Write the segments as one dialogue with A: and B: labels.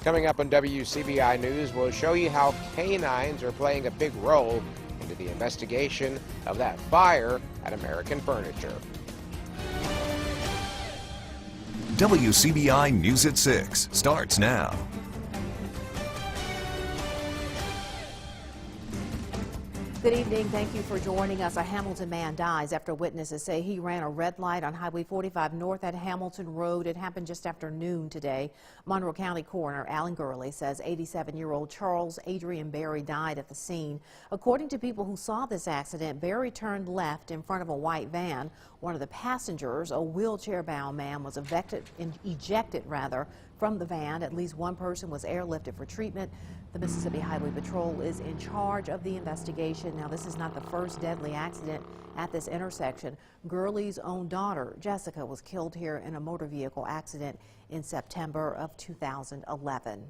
A: Coming up on WCBI News, we'll show you how canines are playing a big role into the investigation of that fire at American Furniture.
B: WCBI News at 6 starts now.
C: Good evening. Thank you for joining us. A Hamilton man dies after witnesses say he ran a red light on Highway 45 north at Hamilton Road. It happened just after noon today. Monroe County Coroner Alan Gurley says 87-year-old Charles Adrian Berry died at the scene. According to people who saw this accident, Berry turned left in front of a white van. One of the passengers, a wheelchair-bound man, was ejected from the van. At least one person was airlifted for treatment. The Mississippi Highway Patrol is in charge of the investigation. Now, this is not the first deadly accident at this intersection. Gurley's own daughter, Jessica, was killed here in a motor vehicle accident in September of 2011.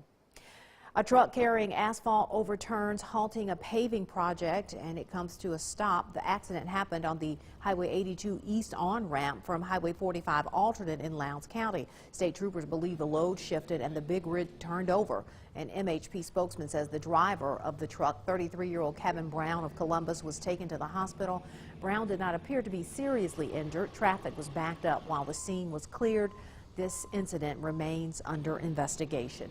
C: A truck carrying asphalt overturns, halting a paving project, and it comes to a stop. The accident happened on the Highway 82 east on-ramp from Highway 45 alternate in Lowndes County. State troopers believe the load shifted and the big rig turned over. An MHP spokesman says the driver of the truck, 33-year-old Kevin Brown of Columbus, was taken to the hospital. Brown did not appear to be seriously injured. Traffic was backed up while the scene was cleared. This incident remains under investigation.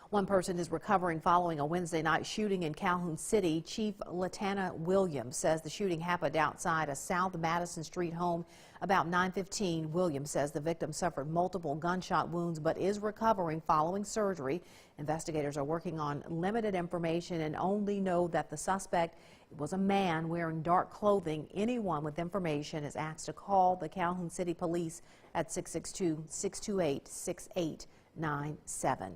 C: One person is recovering following a Wednesday night shooting in Calhoun City. Chief Latana Williams says the shooting happened outside a South Madison Street home about 9:15. Williams says the victim suffered multiple gunshot wounds but is recovering following surgery. Investigators are working on limited information and only know that the suspect was a man wearing dark clothing. Anyone with information is asked to call the Calhoun City Police at 662-628-6897.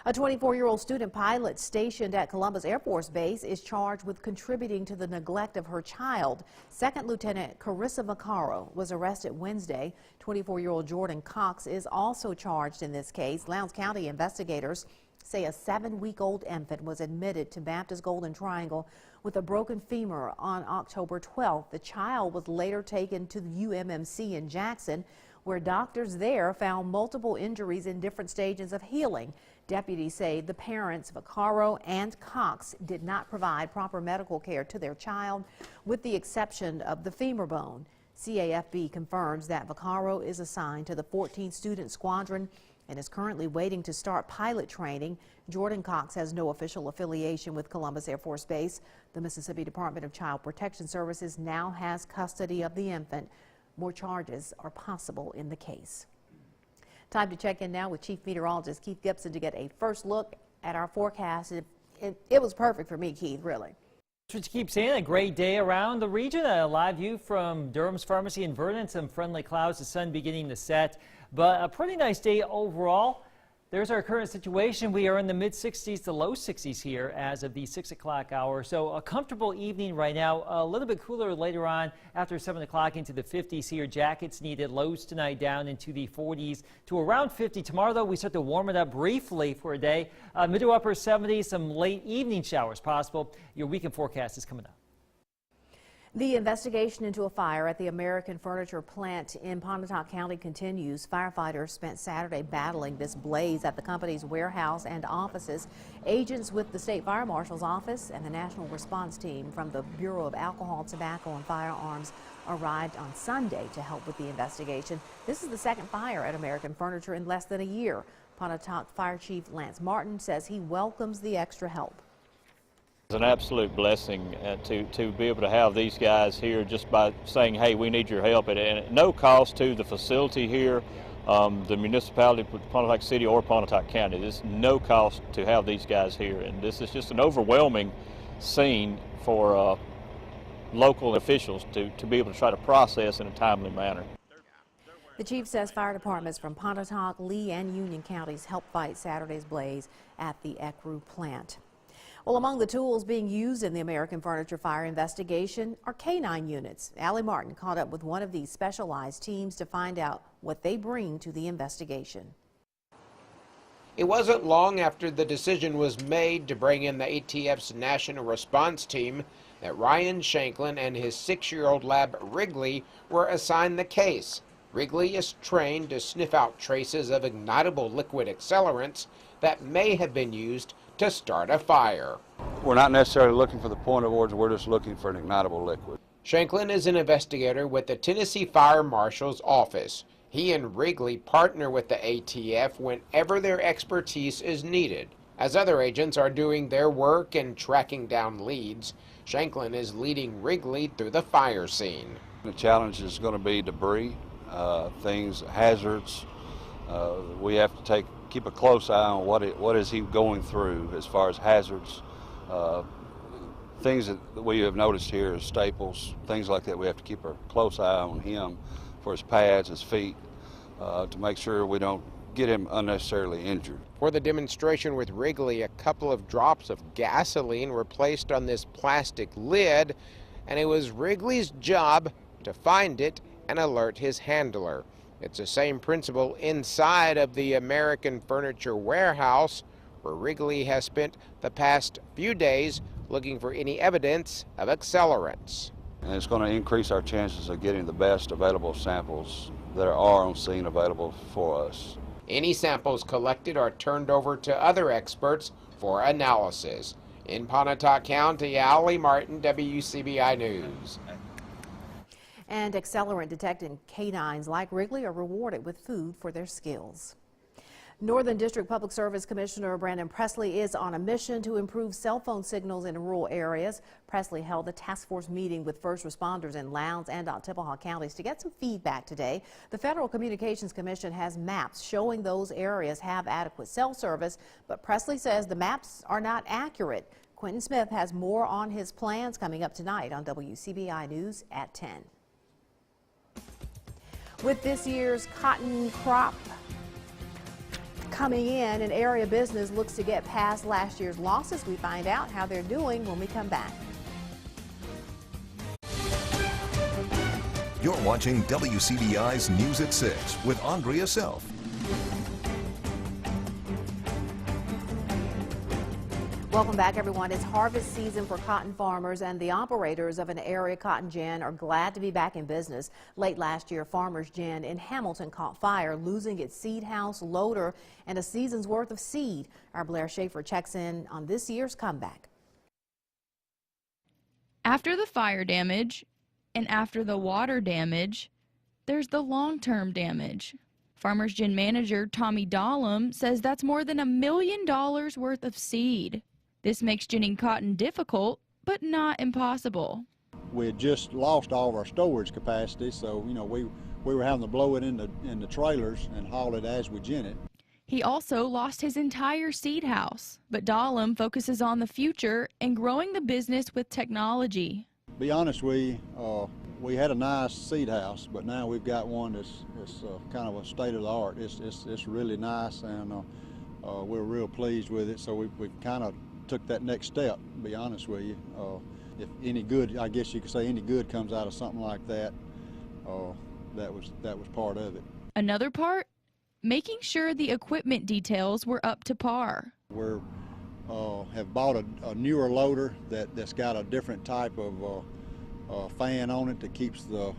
C: A 24-year-old student pilot stationed at Columbus Air Force Base is charged with contributing to the neglect of her child. Second Lieutenant Carissa Vaccaro was arrested Wednesday. 24-year-old Jordan Cox is also charged in this case. Lowndes County investigators say a 7-week-old infant was admitted to Baptist Golden Triangle with a broken femur on October 12th. The child was later taken to the UMMC in Jackson, where doctors there found multiple injuries in different stages of healing. Deputies say the parents, Vaccaro and Cox, did not provide proper medical care to their child, with the exception of the femur bone. CAFB confirms that Vaccaro is assigned to the 14th Student Squadron and is currently waiting to start pilot training. Jordan Cox has no official affiliation with Columbus Air Force Base. The Mississippi Department of Child Protection Services now has custody of the infant. More charges are possible in the case. Time to check in now with Chief Meteorologist Keith Gibson to get a first look at our forecast. It was perfect for me, Keith, really.
D: That's what you keep saying. A great day around the region. A live view from Durham's Pharmacy in Vernon. Some friendly clouds, the sun beginning to set, but a pretty nice day overall. There's our current situation. We are in the mid-60s to low 60s here as of the 6 o'clock hour. So a comfortable evening right now. A little bit cooler later on after 7 o'clock into the 50s here. Jackets needed. Lows tonight down into the 40s to around 50. Tomorrow, though, we start to warm it up briefly for a day. Mid to upper 70s, some late evening showers possible. Your weekend forecast is coming up.
C: The investigation into a fire at the American Furniture plant in Pontotoc County continues. Firefighters spent Saturday battling this blaze at the company's warehouse and offices. Agents with the State Fire Marshal's Office and the National Response Team from the Bureau of Alcohol, Tobacco, and Firearms arrived on Sunday to help with the investigation. This is the second fire at American Furniture in less than a year. Pontotoc Fire Chief Lance Martin says he welcomes the extra help.
E: It's an absolute blessing to be able to have these guys here just by saying, hey, we need your help, and at no cost to the facility here, the municipality, Pontotoc City or Pontotoc County. There's no cost to have these guys here, and this is just an overwhelming scene for local officials to be able to try to process in a timely manner.
C: The chief says fire departments from Pontotoc, Lee, and Union counties helped fight Saturday's blaze at the Ecru plant. Well, among the tools being used in the American Furniture fire investigation are canine units. Allie Martin caught up with one of these specialized teams to find out what they bring to the investigation.
A: It wasn't long after the decision was made to bring in the ATF's National Response Team that Ryan Shanklin and his 6-year-old lab Wrigley were assigned the case. Wrigley is trained to sniff out traces of ignitable liquid accelerants that may have been used to start a fire.
F: We're not necessarily looking for the point of origin, we're just looking for an ignitable liquid.
A: Shanklin is an investigator with the Tennessee Fire Marshal's Office. He and Wrigley partner with the ATF whenever their expertise is needed. As other agents are doing their work and tracking down leads, Shanklin is leading Wrigley through the fire scene.
F: The challenge is going to be debris, things, hazards. We have to keep a close eye on what is he going through as far as hazards. Things that we have noticed here is staples, things like that. We have to keep a close eye on him for his pads, his feet, to make sure we don't get him unnecessarily injured.
A: For the demonstration with Wrigley, a couple of drops of gasoline were placed on this plastic lid, and it was Wrigley's job to find it and alert his handler. It's the same principle inside of the American Furniture Warehouse, where Wrigley has spent the past few days looking for any evidence of accelerants.
F: And it's going to increase our chances of getting the best available samples that are on scene available for us.
A: Any samples collected are turned over to other experts for analysis. In Pontotoc County, Allie Martin, WCBI News.
C: And accelerant detecting canines like Wrigley are rewarded with food for their skills. Northern District Public Service Commissioner Brandon Presley is on a mission to improve cell phone signals in rural areas. Presley held a task force meeting with first responders in Lowndes and Ottawa counties to get some feedback today. The Federal Communications Commission has maps showing those areas have adequate cell service, but Presley says the maps are not accurate. Quentin Smith has more on his plans coming up tonight on WCBI News at 10. With this year's cotton crop coming in, an area business looks to get past last year's losses. We find out how they're doing when we come back.
B: You're watching WCBI's News at 6 with Andrea Self.
C: Welcome back, everyone. It's harvest season for cotton farmers, and the operators of an area cotton gin are glad to be back in business. Late last year, Farmers Gin in Hamilton caught fire, losing its seed house, loader, and a season's worth of seed. Our Blair Schaefer checks in on this year's comeback.
G: After the fire damage and after the water damage, there's the long-term damage. Farmers Gin manager Tommy Dahlem says that's more than $1 million worth of seed. This makes ginning cotton difficult, but not impossible.
H: We had just lost all of our storage capacity, so we were having to blow it in the trailers and haul it as we gin it.
G: He also lost his entire seed house, but Dahlem focuses on the future and growing the business with technology.
H: To be honest, we had a nice seed house, but now we've got one that's kind of a state of the art. It's really nice, and we're real pleased with it. So we've kind of took that next step, to be honest with you. If any good, I guess you could say any good comes out of something like that, that was part of it.
G: Another part, making sure the equipment details were up to par.
H: We have bought a newer loader that's got a different type of fan on it that keeps the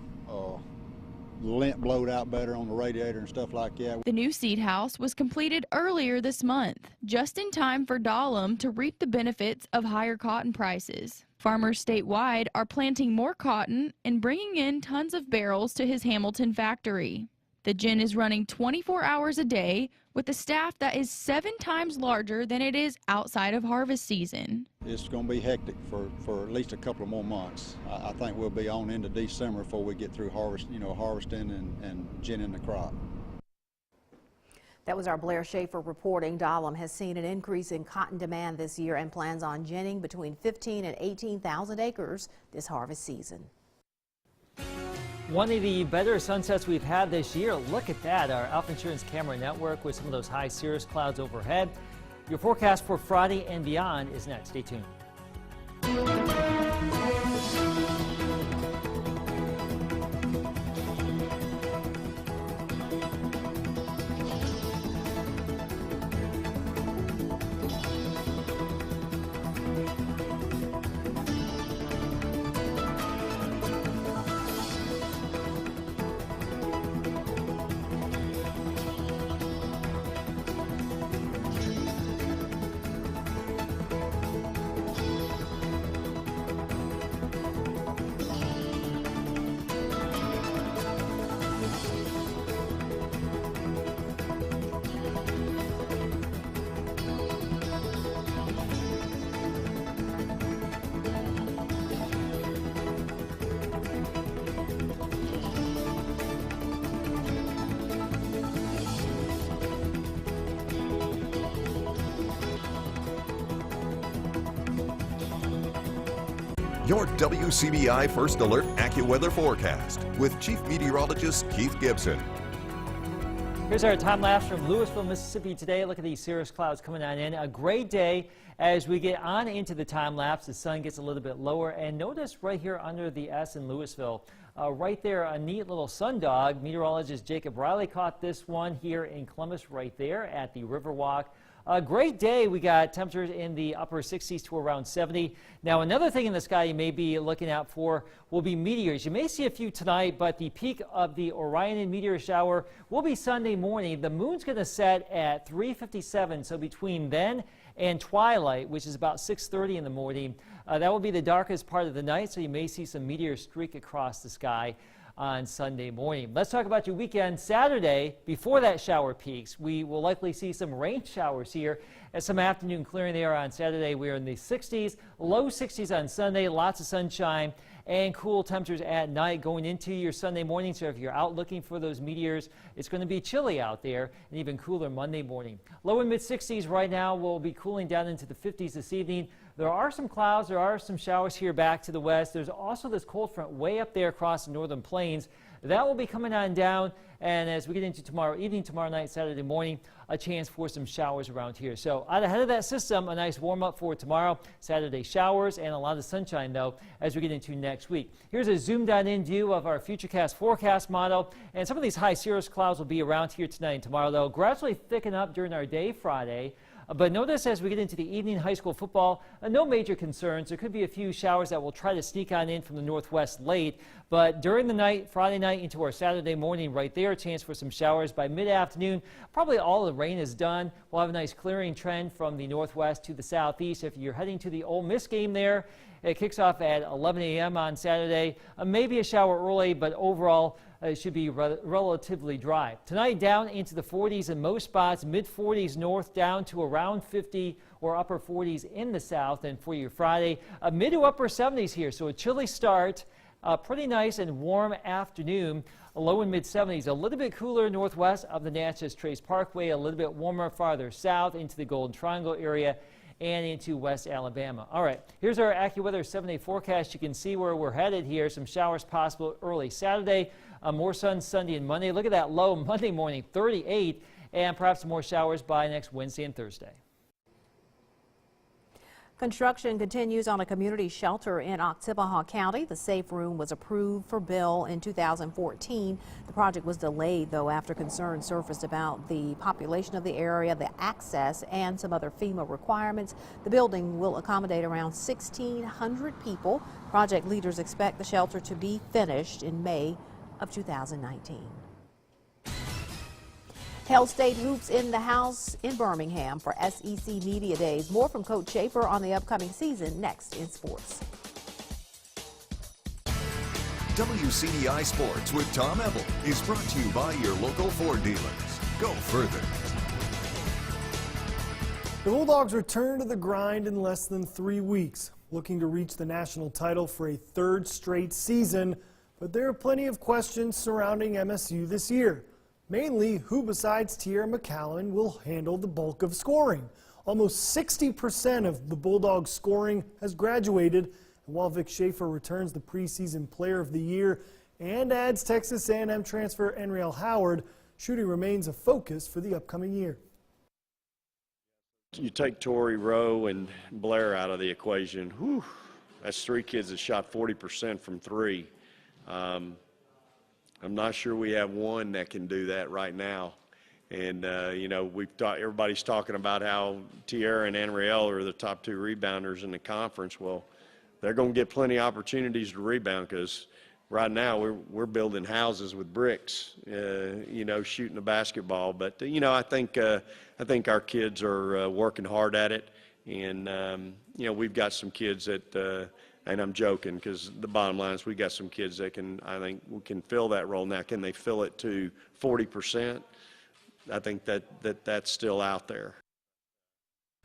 H: lint blowed out better on the radiator and stuff like that.
G: The new seed house was completed earlier this month, just in time for Dahlem to reap the benefits of higher cotton prices. Farmers statewide are planting more cotton and bringing in tons of barrels to his Hamilton factory. The gin is running 24 hours a day with a staff that is 7 times larger than it is outside of harvest season.
H: It's going to be hectic for at least a couple of more months. I think we'll be on into December before we get through harvesting and ginning the crop.
C: That was our Blair Schaefer reporting. Dahlem has seen an increase in cotton demand this year and plans on ginning between 15 and 18,000 acres this harvest season.
D: One of the better sunsets we've had this year. Look at that, our Alpha Insurance camera network with some of those high cirrus clouds overhead. Your forecast for Friday and beyond is next. Stay tuned.
B: Your WCBI First Alert AccuWeather forecast with Chief Meteorologist Keith Gibson.
D: Here's our time lapse from Louisville, Mississippi today. Look at these cirrus clouds coming on in. A great day as we get on into the time lapse. The sun gets a little bit lower, and notice right here under the S in Louisville, right there, a neat little sundog. Meteorologist Jacob Riley caught this one here in Columbus right there at the Riverwalk. A great day. We got temperatures in the upper 60s to around 70. Now, another thing in the sky you may be looking out for will be meteors. You may see a few tonight, but the peak of the Orion meteor shower will be Sunday morning. The moon's going to set at 3:57, so between then and twilight, which is about 6:30 in the morning, that will be the darkest part of the night, so you may see some meteors streak across the sky on Sunday morning. Let's talk about your weekend. Saturday, before that shower peaks, we will likely see some rain showers here and some afternoon clearing there on Saturday. We're in the 60s, low 60s on Sunday, lots of sunshine and cool temperatures at night going into your Sunday morning. So if you're out looking for those meteors, it's going to be chilly out there and even cooler Monday morning. Low and mid 60s right now. We'll be cooling down into the 50s this evening. There are some clouds, there are some showers here back to the west. There's also this cold front way up there across the northern plains. That will be coming on down, and as we get into tomorrow evening, tomorrow night, Saturday morning, a chance for some showers around here. So out ahead of that system, a nice warm up for tomorrow. Saturday showers and a lot of sunshine, though, as we get into next week. Here's a zoomed out in view of our Futurecast forecast model, and some of these high cirrus clouds will be around here tonight and tomorrow, though, gradually thicken up during our day Friday. But notice as we get into the evening, high school football, no major concerns. There could be a few showers that will try to sneak on in from the northwest late. But during the night, Friday night into our Saturday morning, right there, a chance for some showers by mid-afternoon. Probably all the rain is done. We'll have a nice clearing trend from the northwest to the southeast. If you're heading to the Ole Miss game there, it kicks off at 11 a.m. on Saturday. Maybe a shower early, but overall, it should be relatively dry. Tonight down into the 40s in most spots, mid-40s north down to around 50 or upper 40s in the south. And for your Friday, mid to upper 70s here. So a chilly start, pretty nice and warm afternoon, low and mid 70s. A little bit cooler northwest of the Natchez Trace Parkway, a little bit warmer farther south into the Golden Triangle area and into West Alabama. All right, here's our AccuWeather 7-day forecast. You can see where we're headed here. Some showers possible early Saturday, more sun Sunday and Monday. Look at that low Monday morning, 38, and perhaps more showers by next Wednesday and Thursday.
C: Construction continues on a community shelter in Oktibbeha County. The safe room was approved for bill in 2014. The project was delayed, though, after concerns surfaced about the population of the area, the access, and some other FEMA requirements. The building will accommodate around 1,600 people. Project leaders expect the shelter to be finished in May of 2019. Held State hoops in the house in Birmingham for SEC Media Days. More from Coach Schaefer on the upcoming season next in sports.
B: WCBI Sports with Tom Ebel is brought to you by your local Ford dealers. Go further.
I: The Bulldogs return to the grind in less than 3 weeks, looking to reach the national title for a third straight season. But there are plenty of questions surrounding MSU this year. Mainly, who besides Tierra McCallum will handle the bulk of scoring. Almost 60% of the Bulldogs' scoring has graduated, and while Vic Schaefer returns the preseason Player of the Year and adds Texas A&M transfer Enriel Howard, shooting remains a focus for the upcoming year.
J: You take Torrey, Rowe, and Blair out of the equation. Whew, that's three kids that shot 40% from three. I'm not sure we have one that can do that right now. And, you know, everybody's talking about how Tierra and Enriel are the top two rebounders in the conference. Well, they're going to get plenty of opportunities to rebound because right now we're building houses with bricks, you know, shooting the basketball. But, you know, I think our kids are working hard at it. And, you know, we've got some kids that and I'm joking because the bottom line is we got some kids that I think we can fill that role. Now, can they fill it to 40%? I think that's still out there.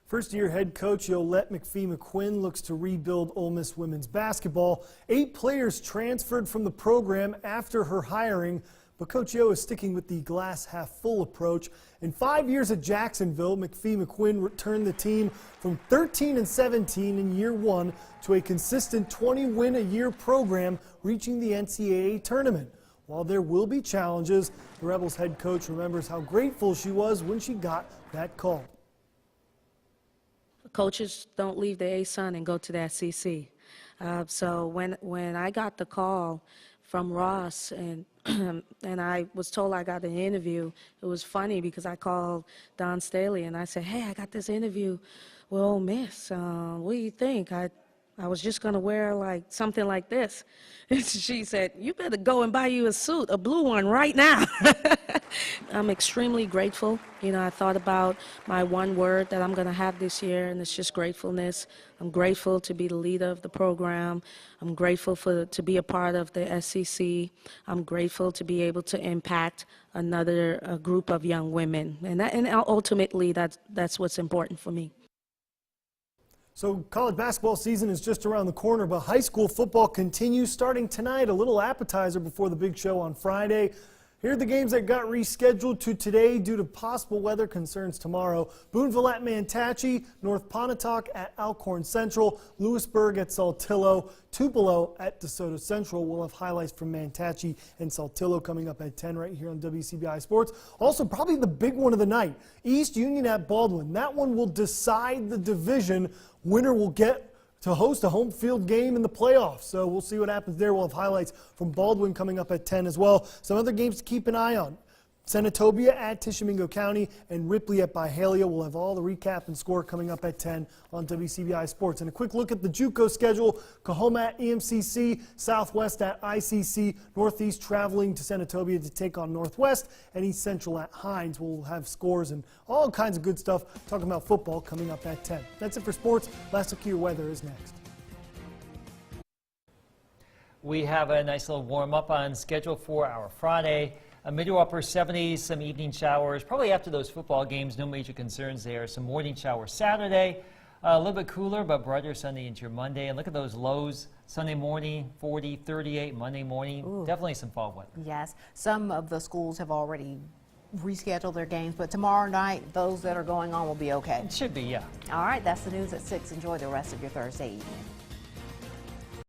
I: First-year head coach Yolette McPhee-McQuinn looks to rebuild Ole Miss women's basketball. 8 players transferred from the program after her hiring, But Coach Yo is sticking with the glass half full approach. In 5 years at Jacksonville, McPhee-McQuinn returned the team from 13-17 in year one to a consistent 20-win-a-year program, reaching the NCAA tournament. While there will be challenges, the Rebels head coach remembers how grateful she was when she got that call.
K: Coaches don't leave the ASUN and go to the SEC. So when I got the call from Ross and and I was told I got an interview, it was funny because I called Don Staley and I said, hey, I got this interview with Ole Miss. What do you think? I was just going to wear like something like this. And she said, you better go and buy you a suit, a blue one right now. I'm extremely grateful. You know, I thought about my one word that I'm going to have this year, and it's just gratefulness. I'm grateful to be the leader of the program. I'm grateful to be a part of the SEC. I'm grateful to be able to impact another group of young women. And ultimately, that's what's important for me.
I: So college basketball season is just around the corner, but high school football continues starting tonight. A little appetizer before the big show on Friday. Here are the games that got rescheduled to today due to possible weather concerns tomorrow. Boonville at Mantachie, North Pontotoc at Alcorn Central, Lewisburg at Saltillo, Tupelo at DeSoto Central. We'll have highlights from Mantachie and Saltillo coming up at 10 right here on WCBI Sports. Also, probably the big one of the night, East Union at Baldwin. That one will decide the division. Winner will get to host a home field game in the playoffs. So we'll see what happens there. We'll have highlights from Baldwin coming up at 10 as well. Some other games to keep an eye on. Senatobia at Tishomingo County and Ripley at Byhalia. We'll have all the recap and score coming up at 10 on WCBI Sports. And a quick look at the JUCO schedule. Coahoma at EMCC, Southwest at ICC, Northeast traveling to Senatobia to take on Northwest, and East Central at Hines. We'll have scores and all kinds of good stuff talking about football coming up at 10. That's it for sports. Last look at your weather is next.
D: We have a nice little warm-up on schedule for our Friday. A mid to upper 70s, some evening showers. Probably after those football games, no major concerns there. Some morning showers Saturday. A little bit cooler, but brighter Sunday into your Monday. And look at those lows. Sunday morning, 40, 38. Monday morning, ooh, definitely some fall weather.
C: Yes. Some of the schools have already rescheduled their games, but tomorrow night, those that are going on will be okay.
D: It should be, yeah.
C: All right, that's the news at 6. Enjoy the rest of your Thursday evening.